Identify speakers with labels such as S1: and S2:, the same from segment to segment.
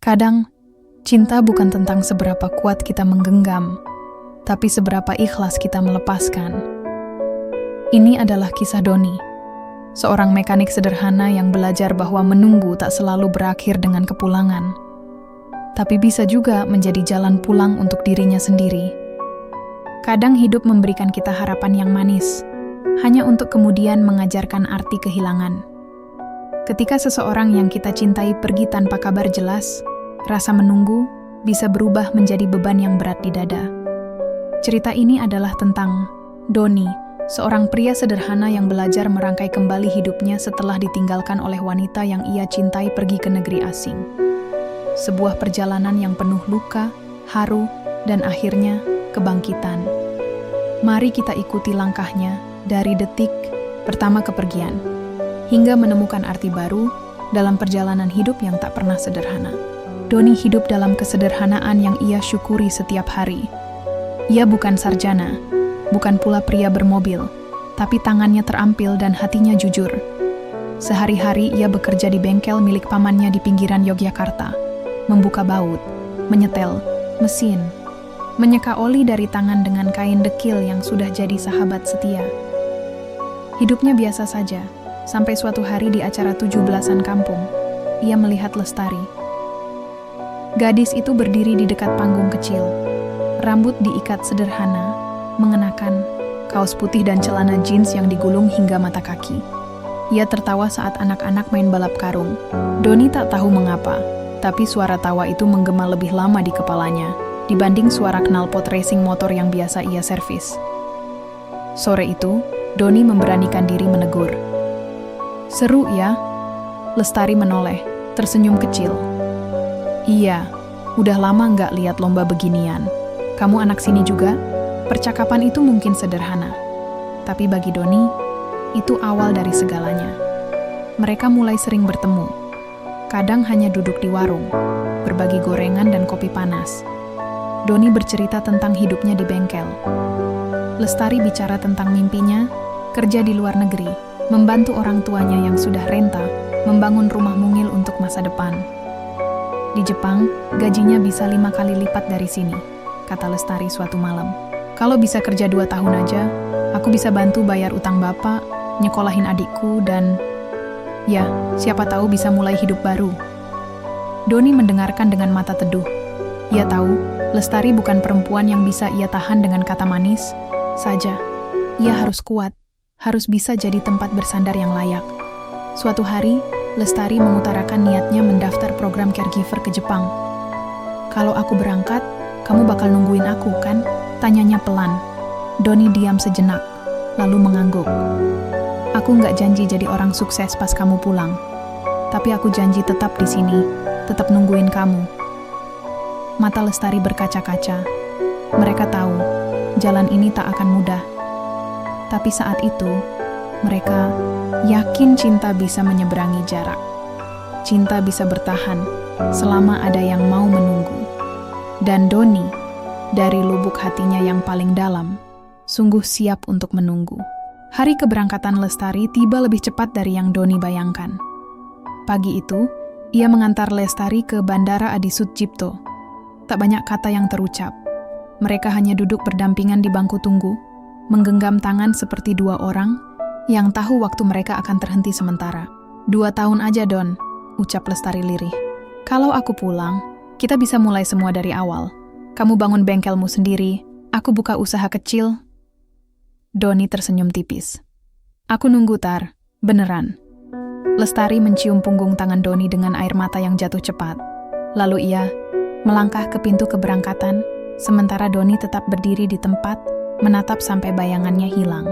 S1: Kadang, cinta bukan tentang seberapa kuat kita menggenggam, tapi seberapa ikhlas kita melepaskan. Ini adalah kisah Doni, seorang mekanik sederhana yang belajar bahwa menunggu tak selalu berakhir dengan kepulangan, tapi bisa juga menjadi jalan pulang untuk dirinya sendiri. Kadang hidup memberikan kita harapan yang manis, hanya untuk kemudian mengajarkan arti kehilangan. Ketika seseorang yang kita cintai pergi tanpa kabar jelas, rasa menunggu bisa berubah menjadi beban yang berat di dada. Cerita ini adalah tentang Doni, seorang pria sederhana yang belajar merangkai kembali hidupnya setelah ditinggalkan oleh wanita yang ia cintai pergi ke negeri asing. Sebuah perjalanan yang penuh luka, haru, dan akhirnya kebangkitan. Mari kita ikuti langkahnya dari detik pertama kepergian, hingga menemukan arti baru dalam perjalanan hidup yang tak pernah sederhana. Doni hidup dalam kesederhanaan yang ia syukuri setiap hari. Ia bukan sarjana, bukan pula pria bermobil, tapi tangannya terampil dan hatinya jujur. Sehari-hari ia bekerja di bengkel milik pamannya di pinggiran Yogyakarta, membuka baut, menyetel mesin, menyeka oli dari tangan dengan kain dekil yang sudah jadi sahabat setia. Hidupnya biasa saja, sampai suatu hari di acara 17-an kampung, ia melihat Lestari. Gadis itu berdiri di dekat panggung kecil, rambut diikat sederhana, mengenakan kaos putih dan celana jeans yang digulung hingga mata kaki. Ia tertawa saat anak-anak main balap karung. Doni tak tahu mengapa, tapi suara tawa itu menggema lebih lama di kepalanya dibanding suara knalpot racing motor yang biasa ia servis. Sore itu, Doni memberanikan diri menegur. "Seru ya?" Lestari menoleh, tersenyum kecil. "Iya, udah lama nggak lihat lomba beginian. Kamu anak sini juga?" Percakapan itu mungkin sederhana, tapi bagi Doni, itu awal dari segalanya. Mereka mulai sering bertemu. Kadang hanya duduk di warung, berbagi gorengan dan kopi panas. Doni bercerita tentang hidupnya di bengkel. Lestari bicara tentang mimpinya, kerja di luar negeri, membantu orang tuanya yang sudah renta, membangun rumah mungil untuk masa depan. Di Jepang, gajinya bisa 5 kali lipat dari sini, kata Lestari suatu malam. "Kalau bisa kerja 2 tahun aja, aku bisa bantu bayar utang bapak, nyekolahin adikku, dan ya, siapa tahu bisa mulai hidup baru." Doni mendengarkan dengan mata teduh. Ia tahu, Lestari bukan perempuan yang bisa ia tahan dengan kata manis saja. Ia harus kuat, harus bisa jadi tempat bersandar yang layak. Suatu hari, Lestari mengutarakan niatnya mendaftar program caregiver ke Jepang. "Kalau aku berangkat, kamu bakal nungguin aku, kan?" tanyanya pelan. Doni diam sejenak, lalu mengangguk. "Aku nggak janji jadi orang sukses pas kamu pulang, tapi aku janji tetap di sini, tetap nungguin kamu." Mata Lestari berkaca-kaca. Mereka tahu, jalan ini tak akan mudah. Tapi saat itu, mereka yakin cinta bisa menyeberangi jarak. Cinta bisa bertahan selama ada yang mau menunggu. Dan Doni, dari lubuk hatinya yang paling dalam, sungguh siap untuk menunggu. Hari keberangkatan Lestari tiba lebih cepat dari yang Doni bayangkan. Pagi itu, ia mengantar Lestari ke Bandara Adi Sucipto. Tak banyak kata yang terucap. Mereka hanya duduk berdampingan di bangku tunggu, menggenggam tangan seperti dua orang yang tahu waktu mereka akan terhenti sementara. 2 tahun aja, Don, ucap Lestari lirih. "Kalau aku pulang, kita bisa mulai semua dari awal. Kamu bangun bengkelmu sendiri, aku buka usaha kecil." Doni tersenyum tipis. "Aku nunggu, Tar, beneran." Lestari mencium punggung tangan Doni dengan air mata yang jatuh cepat. Lalu ia melangkah ke pintu keberangkatan, sementara Doni tetap berdiri di tempat, menatap sampai bayangannya hilang.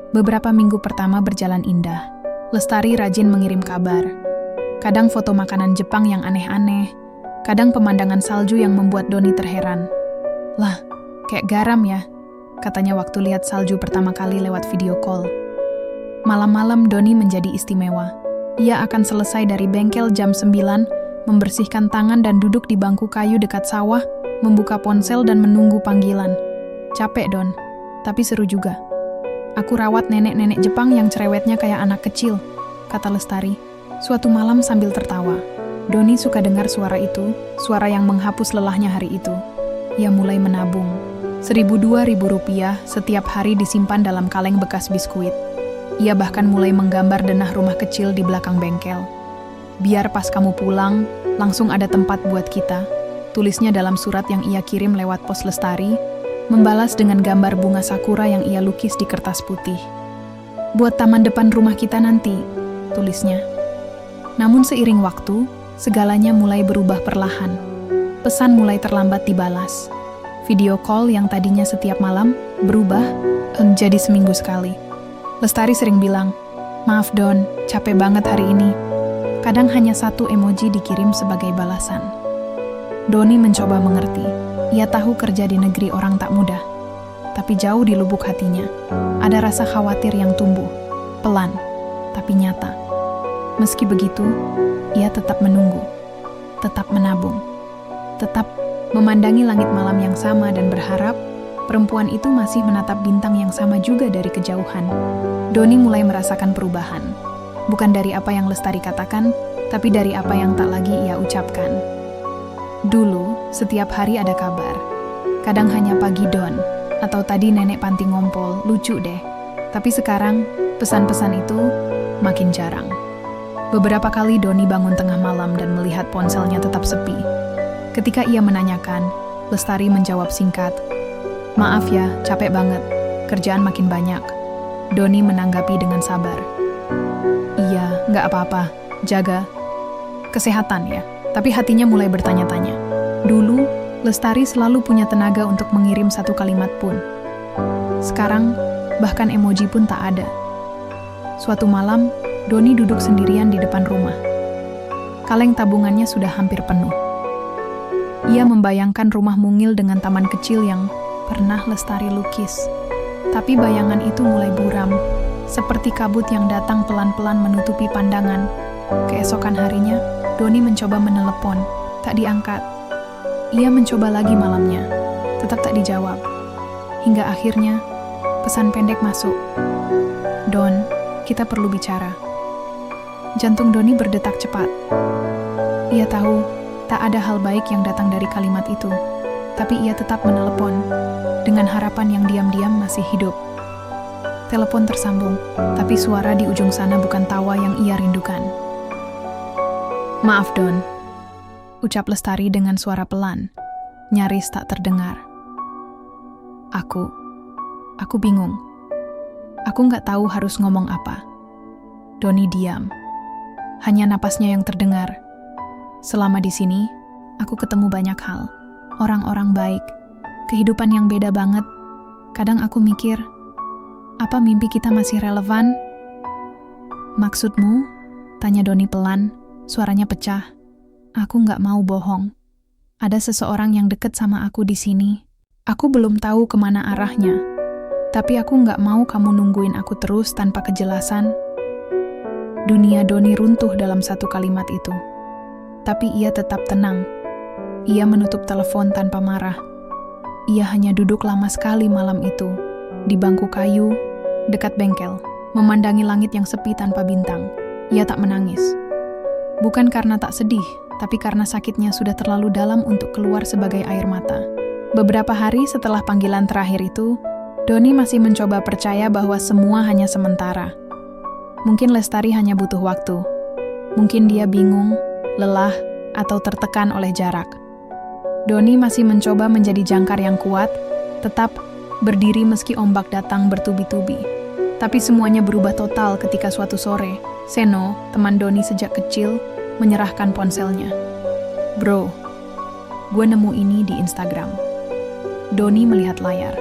S1: Beberapa minggu pertama berjalan indah. Lestari rajin mengirim kabar. Kadang foto makanan Jepang yang aneh-aneh, kadang pemandangan salju yang membuat Doni terheran. "Lah, kayak garam ya," katanya waktu lihat salju pertama kali lewat video call. Malam-malam Doni menjadi istimewa. Ia akan selesai dari bengkel jam 9, membersihkan tangan dan duduk di bangku kayu dekat sawah, membuka ponsel dan menunggu panggilan. "Capek, Don, tapi seru juga. Aku rawat nenek-nenek Jepang yang cerewetnya kayak anak kecil," kata Lestari, suatu malam sambil tertawa. Doni suka dengar suara itu, suara yang menghapus lelahnya hari itu. Ia mulai menabung. 1.000-2.000 rupiah setiap hari disimpan dalam kaleng bekas biskuit. Ia bahkan mulai menggambar denah rumah kecil di belakang bengkel. Biar pas kamu pulang, langsung ada tempat buat kita. Tulisnya dalam surat yang ia kirim lewat pos Lestari, membalas dengan gambar bunga sakura yang ia lukis di kertas putih. Buat taman depan rumah kita nanti, tulisnya. Namun seiring waktu, segalanya mulai berubah perlahan. Pesan mulai terlambat dibalas. Video call yang tadinya setiap malam berubah jadi seminggu sekali. Lestari sering bilang, "Maaf Don, capek banget hari ini." Kadang hanya satu emoji dikirim sebagai balasan. Doni mencoba mengerti. Ia tahu kerja di negeri orang tak mudah. Tapi jauh di lubuk hatinya, ada rasa khawatir yang tumbuh. Pelan, tapi nyata. Meski begitu, ia tetap menunggu. Tetap menabung. Tetap memandangi langit malam yang sama dan berharap perempuan itu masih menatap bintang yang sama juga dari kejauhan. Doni mulai merasakan perubahan. Bukan dari apa yang Lestari katakan, tapi dari apa yang tak lagi ia ucapkan. Dulu, setiap hari ada kabar. Kadang hanya pagi Don, atau tadi nenek panti ngompol, lucu deh. Tapi sekarang, pesan-pesan itu makin jarang. Beberapa kali Doni bangun tengah malam dan melihat ponselnya tetap sepi. Ketika ia menanyakan, Lestari menjawab singkat, "Maaf ya, capek banget. Kerjaan makin banyak." Doni menanggapi dengan sabar. "Iya, nggak apa-apa. Jaga kesehatan ya." Tapi hatinya mulai bertanya-tanya. Dulu, Lestari selalu punya tenaga untuk mengirim satu kalimat pun. Sekarang, bahkan emoji pun tak ada. Suatu malam, Doni duduk sendirian di depan rumah. Kaleng tabungannya sudah hampir penuh. Ia membayangkan rumah mungil dengan taman kecil yang pernah Lestari lukis. Tapi bayangan itu mulai buram, seperti kabut yang datang pelan-pelan menutupi pandangan. Keesokan harinya, Doni mencoba menelepon, tak diangkat. Ia mencoba lagi malamnya, tetap tak dijawab. Hingga akhirnya, pesan pendek masuk. "Don, kita perlu bicara." Jantung Doni berdetak cepat. Ia tahu, tak ada hal baik yang datang dari kalimat itu. Tapi ia tetap menelepon, dengan harapan yang diam-diam masih hidup. Telepon tersambung, tapi suara di ujung sana bukan tawa yang ia rindukan. "Maaf Don," ucap Lestari dengan suara pelan, nyaris tak terdengar. Aku bingung. Aku nggak tahu harus ngomong apa." Doni diam. Hanya napasnya yang terdengar. "Selama di sini, aku ketemu banyak hal. Orang-orang baik. Kehidupan yang beda banget. Kadang aku mikir, apa mimpi kita masih relevan?" "Maksudmu?" tanya Doni pelan, suaranya pecah. "Aku nggak mau bohong. Ada seseorang yang deket sama aku di sini. Aku belum tahu kemana arahnya. Tapi aku nggak mau kamu nungguin aku terus tanpa kejelasan." Dunia Doni runtuh dalam satu kalimat itu. Tapi ia tetap tenang. Ia menutup telepon tanpa marah. Ia hanya duduk lama sekali malam itu, di bangku kayu, dekat bengkel, memandangi langit yang sepi tanpa bintang. Ia tak menangis. Bukan karena tak sedih, tapi karena sakitnya sudah terlalu dalam untuk keluar sebagai air mata. Beberapa hari setelah panggilan terakhir itu, Doni masih mencoba percaya bahwa semua hanya sementara. Mungkin Lestari hanya butuh waktu. Mungkin dia bingung, lelah, atau tertekan oleh jarak. Doni masih mencoba menjadi jangkar yang kuat, tetap berdiri meski ombak datang bertubi-tubi. Tapi semuanya berubah total ketika suatu sore, Seno, teman Doni sejak kecil, menyerahkan ponselnya. "Bro, gue nemu ini di Instagram." Doni melihat layar.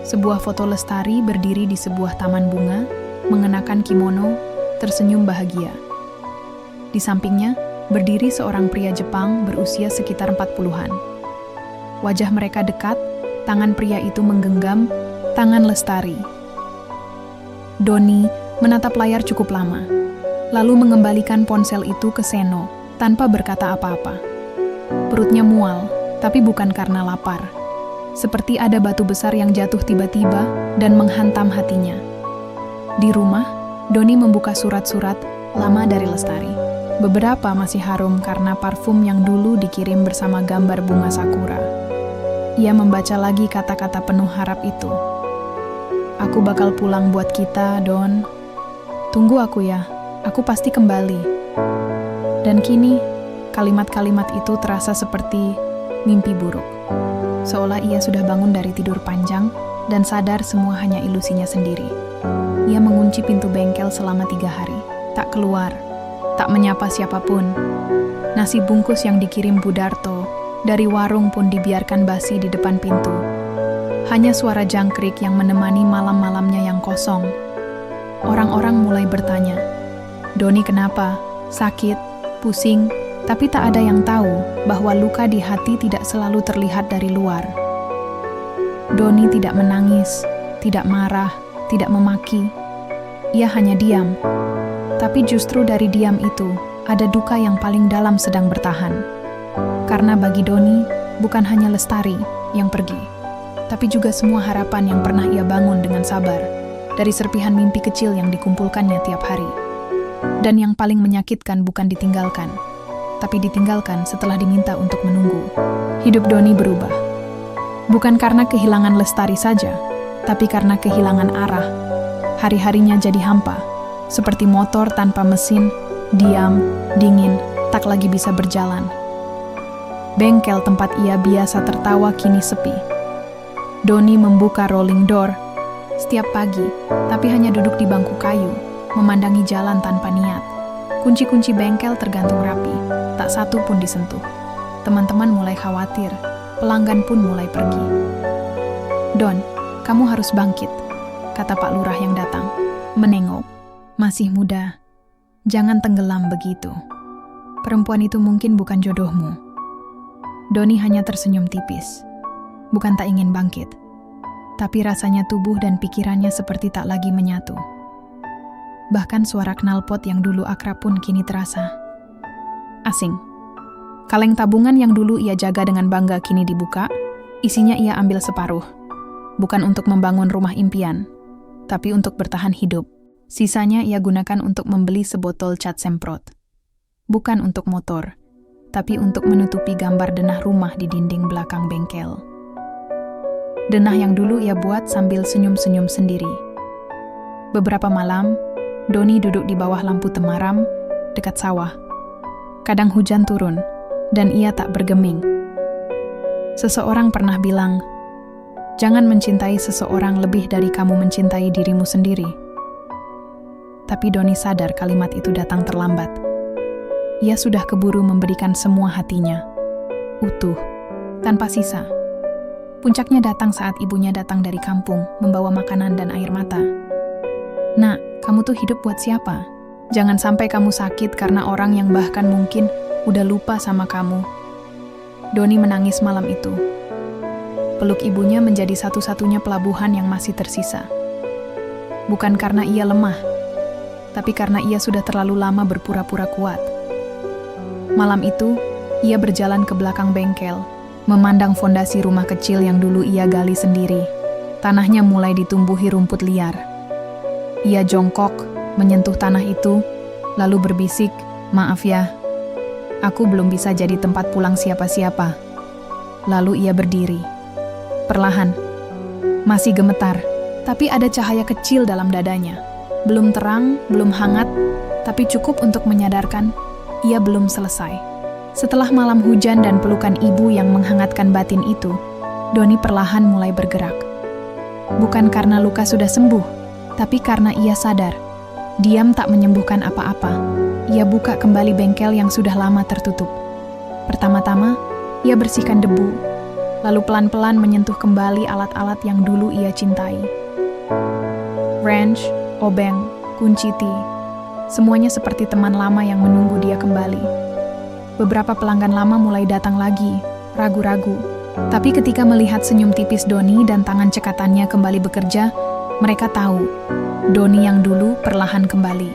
S1: Sebuah foto Lestari berdiri di sebuah taman bunga, mengenakan kimono, tersenyum bahagia. Di sampingnya, berdiri seorang pria Jepang berusia sekitar 40-an. Wajah mereka dekat, tangan pria itu menggenggam tangan Lestari. Doni menatap layar cukup lama, lalu mengembalikan ponsel itu ke Seno tanpa berkata apa-apa. Perutnya mual, tapi bukan karena lapar. Seperti ada batu besar yang jatuh tiba-tiba dan menghantam hatinya. Di rumah, Doni membuka surat-surat lama dari Lestari. Beberapa masih harum karena parfum yang dulu dikirim bersama gambar bunga sakura. Ia membaca lagi kata-kata penuh harap itu. "Aku bakal pulang buat kita, Don. Tunggu aku ya, aku pasti kembali." Dan kini, kalimat-kalimat itu terasa seperti mimpi buruk. Seolah ia sudah bangun dari tidur panjang dan sadar semua hanya ilusinya sendiri. Ia mengunci pintu bengkel selama 3 hari, tak keluar, tak menyapa siapapun. Nasi bungkus yang dikirim Budarto dari warung pun dibiarkan basi di depan pintu. Hanya suara jangkrik yang menemani malam-malamnya yang kosong. Orang-orang mulai bertanya, "Doni kenapa? Sakit? Pusing?" Tapi tak ada yang tahu bahwa luka di hati tidak selalu terlihat dari luar. Doni tidak menangis, tidak marah, tidak memaki. Ia hanya diam. Tapi justru dari diam itu, ada duka yang paling dalam sedang bertahan. Karena bagi Doni, bukan hanya Lestari yang pergi, tapi juga semua harapan yang pernah ia bangun dengan sabar, dari serpihan mimpi kecil yang dikumpulkannya tiap hari. Dan yang paling menyakitkan bukan ditinggalkan, tapi ditinggalkan setelah diminta untuk menunggu. Hidup Doni berubah. Bukan karena kehilangan Lestari saja, tapi karena kehilangan arah. Hari-harinya jadi hampa, seperti motor tanpa mesin, diam, dingin, tak lagi bisa berjalan. Bengkel tempat ia biasa tertawa kini sepi. Doni membuka rolling door setiap pagi, tapi hanya duduk di bangku kayu, memandangi jalan tanpa niat. Kunci-kunci bengkel tergantung rapi, tak satu pun disentuh. Teman-teman mulai khawatir, pelanggan pun mulai pergi. "Don, kamu harus bangkit," kata Pak Lurah yang datang. Menengok, "Masih muda, jangan tenggelam begitu. Perempuan itu mungkin bukan jodohmu." Doni hanya tersenyum tipis. Bukan tak ingin bangkit, tapi rasanya tubuh dan pikirannya seperti tak lagi menyatu. Bahkan suara knalpot yang dulu akrab pun kini terasa asing. Kaleng tabungan yang dulu ia jaga dengan bangga kini dibuka, isinya ia ambil separuh. Bukan untuk membangun rumah impian, tapi untuk bertahan hidup. Sisanya ia gunakan untuk membeli sebotol cat semprot. Bukan untuk motor, tapi untuk menutupi gambar denah rumah di dinding belakang bengkel. Denah yang dulu ia buat sambil senyum-senyum sendiri. Beberapa malam, Doni duduk di bawah lampu temaram dekat sawah. Kadang hujan turun, dan ia tak bergeming. Seseorang pernah bilang, "Jangan mencintai seseorang lebih dari kamu mencintai dirimu sendiri." Tapi Doni sadar kalimat itu datang terlambat. Ia sudah keburu memberikan semua hatinya, utuh, tanpa sisa. Puncaknya datang saat ibunya datang dari kampung, membawa makanan dan air mata. "Nak, kamu tuh hidup buat siapa? Jangan sampai kamu sakit karena orang yang bahkan mungkin udah lupa sama kamu." Doni menangis malam itu. Peluk ibunya menjadi satu-satunya pelabuhan yang masih tersisa. Bukan karena ia lemah, tapi karena ia sudah terlalu lama berpura-pura kuat. Malam itu, ia berjalan ke belakang bengkel, memandang fondasi rumah kecil yang dulu ia gali sendiri. Tanahnya mulai ditumbuhi rumput liar. Ia jongkok, menyentuh tanah itu, lalu berbisik, "Maaf ya, aku belum bisa jadi tempat pulang siapa-siapa." Lalu ia berdiri. Perlahan, masih gemetar, tapi ada cahaya kecil dalam dadanya. Belum terang, belum hangat, tapi cukup untuk menyadarkan ia belum selesai. Setelah malam hujan dan pelukan ibu yang menghangatkan batin itu, Doni perlahan mulai bergerak. Bukan karena luka sudah sembuh, tapi karena ia sadar, diam tak menyembuhkan apa-apa. Ia buka kembali bengkel yang sudah lama tertutup. Pertama-tama, ia bersihkan debu, lalu pelan-pelan menyentuh kembali alat-alat yang dulu ia cintai. Wrench, obeng, kunci T, semuanya seperti teman lama yang menunggu dia kembali. Beberapa pelanggan lama mulai datang lagi, ragu-ragu. Tapi ketika melihat senyum tipis Doni dan tangan cekatannya kembali bekerja, mereka tahu, Doni yang dulu perlahan kembali.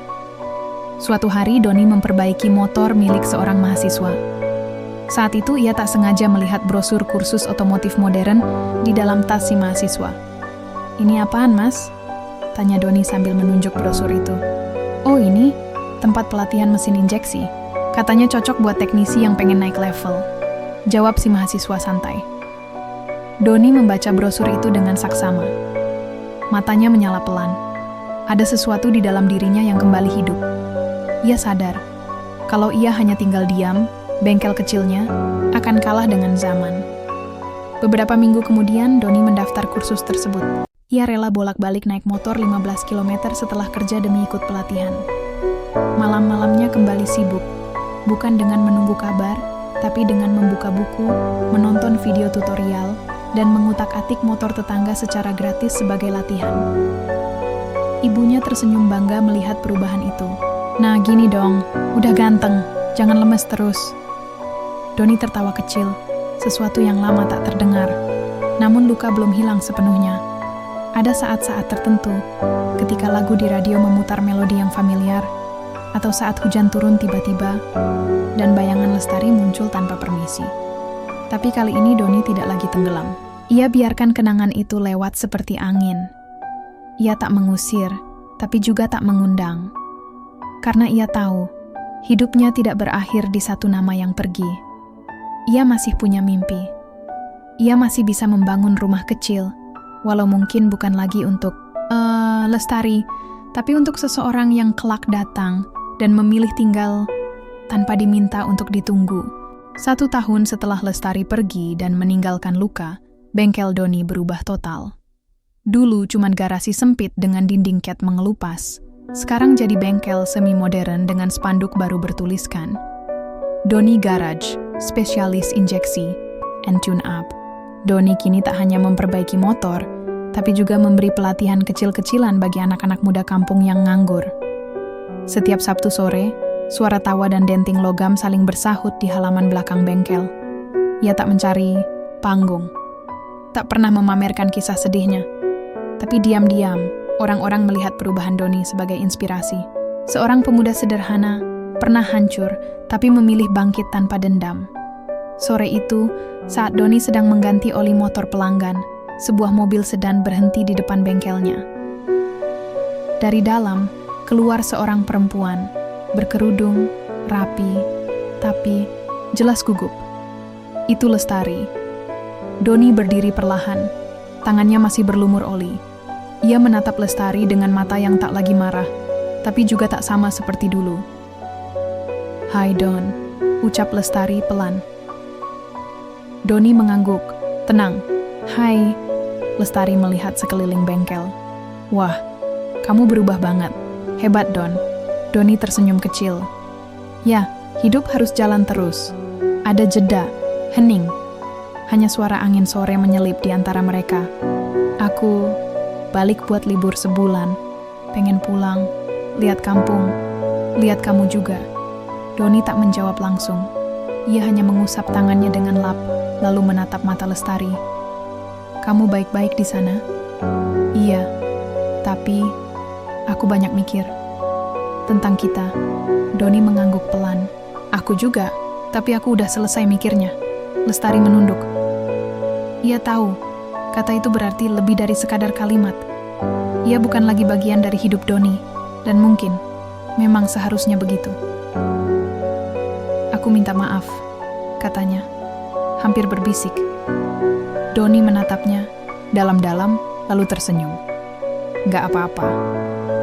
S1: Suatu hari Doni memperbaiki motor milik seorang mahasiswa. Saat itu ia tak sengaja melihat brosur kursus otomotif modern di dalam tas si mahasiswa. "Ini apaan, Mas?" tanya Doni sambil menunjuk brosur itu. "Oh ini, tempat pelatihan mesin injeksi. Katanya cocok buat teknisi yang pengen naik level. Jawab si mahasiswa santai. Doni membaca brosur itu dengan saksama. Matanya menyala pelan. Ada sesuatu di dalam dirinya yang kembali hidup. Ia sadar, kalau ia hanya tinggal diam, bengkel kecilnya akan kalah dengan zaman. Beberapa minggu kemudian, Doni mendaftar kursus tersebut. Ia rela bolak-balik naik motor 15 km setelah kerja demi ikut pelatihan. Malam-malamnya kembali sibuk, bukan dengan menunggu kabar, tapi dengan membuka buku, menonton video tutorial, dan mengutak-atik motor tetangga secara gratis sebagai latihan. Ibunya tersenyum bangga melihat perubahan itu. Nah, gini dong, udah ganteng, jangan lemes terus. Doni tertawa kecil, sesuatu yang lama tak terdengar. Namun luka belum hilang sepenuhnya. Ada saat-saat tertentu, ketika lagu di radio memutar melodi yang familiar, atau saat hujan turun tiba-tiba, dan bayangan Lestari muncul tanpa permisi. Tapi kali ini Doni tidak lagi tenggelam. Ia biarkan kenangan itu lewat seperti angin. Ia tak mengusir, tapi juga tak mengundang. Karena ia tahu, hidupnya tidak berakhir di satu nama yang pergi. Ia masih punya mimpi. Ia masih bisa membangun rumah kecil, walau mungkin bukan lagi untuk Lestari, tapi untuk seseorang yang kelak datang dan memilih tinggal tanpa diminta untuk ditunggu. 1 tahun setelah Lestari pergi dan meninggalkan luka, bengkel Doni berubah total. Dulu cuman garasi sempit dengan dinding cat mengelupas. Sekarang jadi bengkel semi-modern dengan spanduk baru bertuliskan Doni Garage, spesialis injeksi and tune-up. Doni kini tak hanya memperbaiki motor, tapi juga memberi pelatihan kecil-kecilan bagi anak-anak muda kampung yang nganggur. Setiap Sabtu sore, suara tawa dan denting logam saling bersahut di halaman belakang bengkel. Ia tak mencari panggung, tak pernah memamerkan kisah sedihnya. Tapi diam-diam, orang-orang melihat perubahan Doni sebagai inspirasi. Seorang pemuda sederhana, pernah hancur, tapi memilih bangkit tanpa dendam. Sore itu, saat Doni sedang mengganti oli motor pelanggan, sebuah mobil sedan berhenti di depan bengkelnya. Dari dalam, keluar seorang perempuan, berkerudung, rapi, tapi jelas gugup. Itu Lestari. Doni berdiri perlahan, tangannya masih berlumur oli. Ia menatap Lestari dengan mata yang tak lagi marah, tapi juga tak sama seperti dulu. "Hai Don," ucap Lestari pelan. Doni mengangguk. "Tenang." "Hai." Lestari melihat sekeliling bengkel. "Wah, kamu berubah banget. Hebat, Don." Doni tersenyum kecil. "Ya, hidup harus jalan terus. Ada jeda, hening. Hanya suara angin sore menyelip di antara mereka. Aku balik buat libur sebulan. Pengen pulang, lihat kampung, lihat kamu juga." Doni tak menjawab langsung. Ia hanya mengusap tangannya dengan lap, lalu menatap mata Lestari. "Kamu baik-baik di sana?" "Iya, tapi aku banyak mikir tentang kita." Doni mengangguk pelan. "Aku juga, tapi aku udah selesai mikirnya." Lestari menunduk. Ia tahu, kata itu berarti lebih dari sekadar kalimat. Ia bukan lagi bagian dari hidup Doni, dan mungkin memang seharusnya begitu. "Aku minta maaf," katanya, hampir berbisik. Doni menatapnya dalam-dalam, lalu tersenyum. "Gak apa-apa.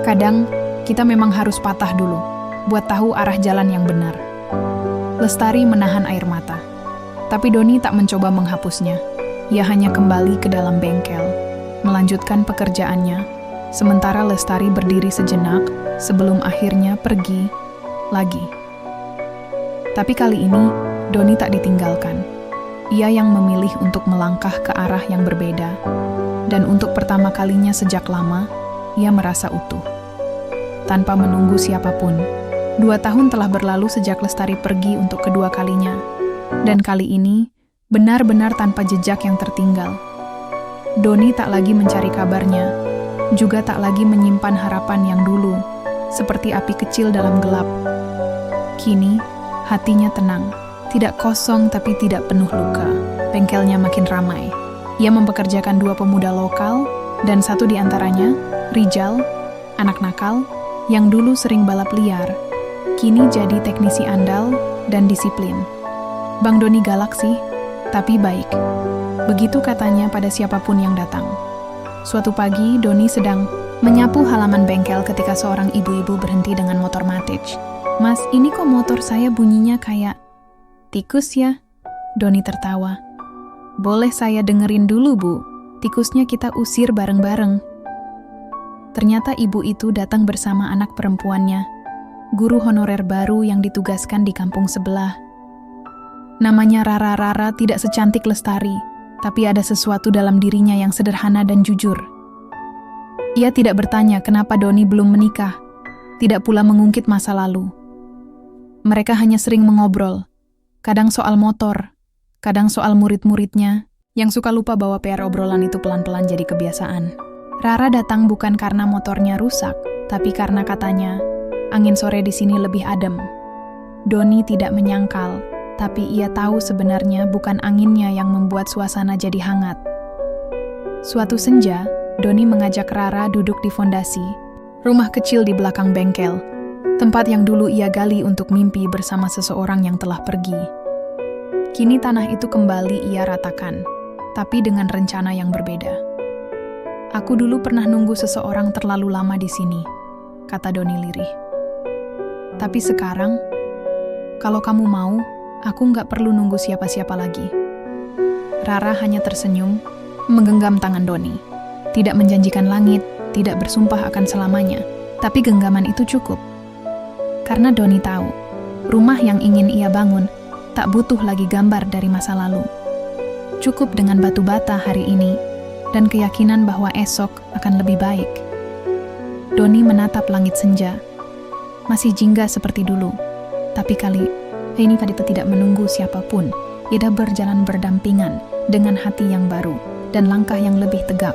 S1: Kadang kita memang harus patah dulu, buat tahu arah jalan yang benar." Lestari menahan air mata. Tapi Doni tak mencoba menghapusnya. Ia hanya kembali ke dalam bengkel, melanjutkan pekerjaannya, sementara Lestari berdiri sejenak sebelum akhirnya pergi lagi. Tapi kali ini, Doni tak ditinggalkan. Ia yang memilih untuk melangkah ke arah yang berbeda. Dan untuk pertama kalinya sejak lama, ia merasa utuh. Tanpa menunggu siapapun, 2 tahun telah berlalu sejak Lestari pergi untuk kedua kalinya. Dan kali ini, benar-benar tanpa jejak yang tertinggal. Doni tak lagi mencari kabarnya, juga tak lagi menyimpan harapan yang dulu, seperti api kecil dalam gelap. Kini, hatinya tenang, tidak kosong tapi tidak penuh luka. Bengkelnya makin ramai. Ia mempekerjakan 2 pemuda lokal, dan satu di antaranya, Rijal, anak nakal, yang dulu sering balap liar. Kini jadi teknisi andal dan disiplin. Bang Doni galak sih, tapi baik. Begitu katanya pada siapapun yang datang. Suatu pagi, Doni sedang menyapu halaman bengkel ketika seorang ibu-ibu berhenti dengan motor Matic. "Mas, ini kok motor saya bunyinya kayak tikus ya?" Doni tertawa. "Boleh saya dengerin dulu, Bu? Tikusnya kita usir bareng-bareng." Ternyata ibu itu datang bersama anak perempuannya, guru honorer baru yang ditugaskan di kampung sebelah. Namanya Rara. Rara tidak secantik Lestari, tapi ada sesuatu dalam dirinya yang sederhana dan jujur. Ia tidak bertanya kenapa Doni belum menikah, tidak pula mengungkit masa lalu. Mereka hanya sering mengobrol, kadang soal motor, kadang soal murid-muridnya, yang suka lupa bahwa PR obrolan itu pelan-pelan jadi kebiasaan. Rara datang bukan karena motornya rusak, tapi karena katanya, angin sore di sini lebih adem. Doni tidak menyangkal, tapi ia tahu sebenarnya bukan anginnya yang membuat suasana jadi hangat. Suatu senja, Doni mengajak Rara duduk di fondasi, rumah kecil di belakang bengkel, tempat yang dulu ia gali untuk mimpi bersama seseorang yang telah pergi. Kini tanah itu kembali ia ratakan, tapi dengan rencana yang berbeda. "Aku dulu pernah nunggu seseorang terlalu lama di sini," kata Doni lirih. "Tapi sekarang, kalau kamu mau, aku nggak perlu nunggu siapa-siapa lagi." Rara hanya tersenyum, menggenggam tangan Doni. Tidak menjanjikan langit, tidak bersumpah akan selamanya, tapi genggaman itu cukup. Karena Doni tahu, rumah yang ingin ia bangun tak butuh lagi gambar dari masa lalu. Cukup dengan batu bata hari ini, dan keyakinan bahwa esok akan lebih baik. Doni menatap langit senja, masih jingga seperti dulu, tapi kali ini tadi tidak menunggu siapapun. Ia berjalan berdampingan dengan hati yang baru dan langkah yang lebih tegak.